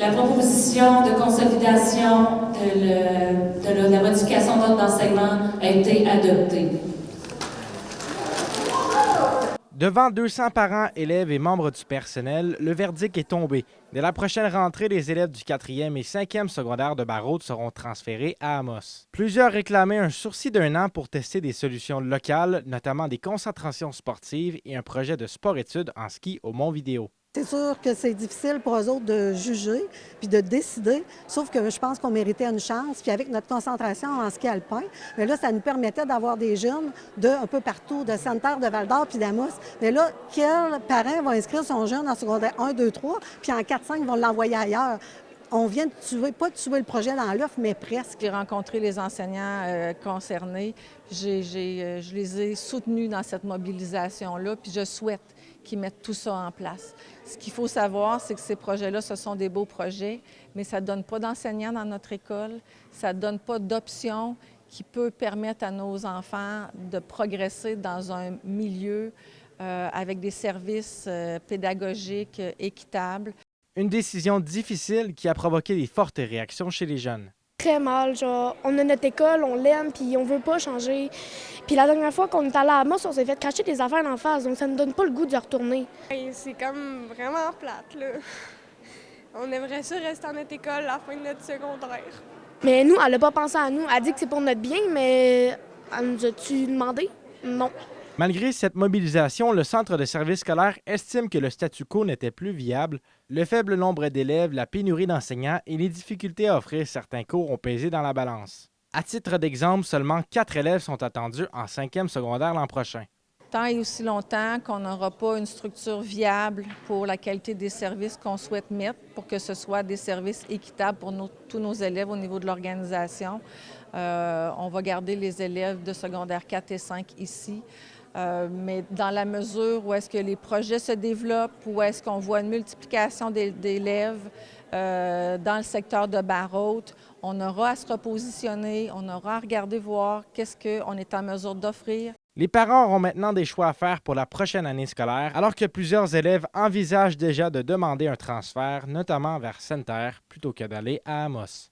La proposition de consolidation de la modification d'ordre d'enseignement a été adoptée. Devant 200 parents, élèves et membres du personnel, le verdict est tombé. Dès la prochaine rentrée, les élèves du 4e et 5e secondaire de Barraud seront transférés à Amos. Plusieurs réclamaient un sursis d'1 an pour tester des solutions locales, notamment des concentrations sportives et un projet de sport-études en ski au Mont-Vidéo. C'est sûr que c'est difficile pour eux autres de juger puis de décider, sauf que je pense qu'on méritait une chance. Puis avec notre concentration en ski alpin, mais là, ça nous permettait d'avoir des jeunes un peu partout, de Sainte-Terre, de Val-d'Or puis d'Amos. Mais là, quel parent va inscrire son jeune en secondaire 1, 2, 3, puis en 4, 5, ils vont l'envoyer ailleurs? On vient de tuer, pas de tuer le projet dans l'œuf, mais presque. J'ai rencontré les enseignants concernés. Je les ai soutenus dans cette mobilisation-là, puis je souhaite qu'ils mettent tout ça en place. Ce qu'il faut savoir, c'est que ces projets-là, ce sont des beaux projets, mais ça ne donne pas d'enseignants dans notre école, ça ne donne pas d'options qui peut permettre à nos enfants de progresser dans un milieu avec des services pédagogiques équitables. Une décision difficile qui a provoqué des fortes réactions chez les jeunes. Très mal, genre, on a notre école, on l'aime, puis on veut pas changer. Puis la dernière fois qu'on est allé à Amos, on s'est fait cacher des affaires en face, donc ça ne donne pas le goût de retourner. C'est comme vraiment plate, là. On aimerait ça rester à notre école à la fin de notre secondaire. Mais nous, elle n'a pas pensé à nous. Elle dit que c'est pour notre bien, mais elle nous a-tu demandé? Non. Malgré cette mobilisation, le centre de services scolaires estime que le statu quo n'était plus viable. Le faible nombre d'élèves, la pénurie d'enseignants et les difficultés à offrir certains cours ont pesé dans la balance. À titre d'exemple, seulement 4 élèves sont attendus en 5e secondaire l'an prochain. Tant et aussi longtemps qu'on n'aura pas une structure viable pour la qualité des services qu'on souhaite mettre, pour que ce soit des services équitables pour tous nos élèves au niveau de l'organisation, on va garder les élèves de secondaire 4 et 5 ici. Mais dans la mesure où est-ce que les projets se développent, où est-ce qu'on voit une multiplication d'élèves dans le secteur de Barraud, on aura à se repositionner, on aura à regarder voir qu'est-ce qu'on est en mesure d'offrir. Les parents auront maintenant des choix à faire pour la prochaine année scolaire, alors que plusieurs élèves envisagent déjà de demander un transfert, notamment vers Sainte-Terre, plutôt que d'aller à Amos.